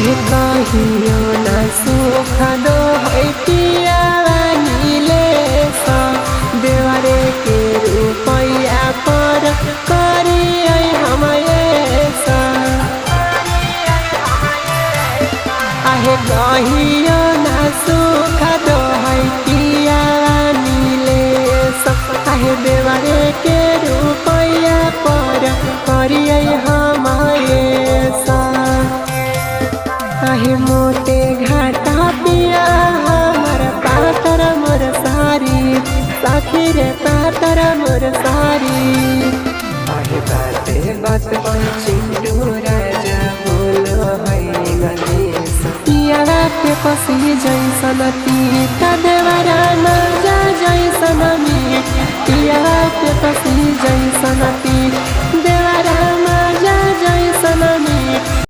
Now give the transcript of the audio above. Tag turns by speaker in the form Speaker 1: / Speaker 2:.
Speaker 1: आहे कहियो न सुख दो है पिया नीले सा देवरे के रुपया पर करिए हम ऐसा आहे कहियो न सुख दो है पिया नीले सा आहे देवरे के रुपया पर करिए हम ऐसा आहे मोटे घाटा पिया हमार पातर मोर सारी साखी रे पातर मोर सारी आहे बाते बात पर चिंटू राजा बोलो है गणेश पिया के पसी जैसन तीता देवरा न जा जैसन मी पिया के पसी जैसन ती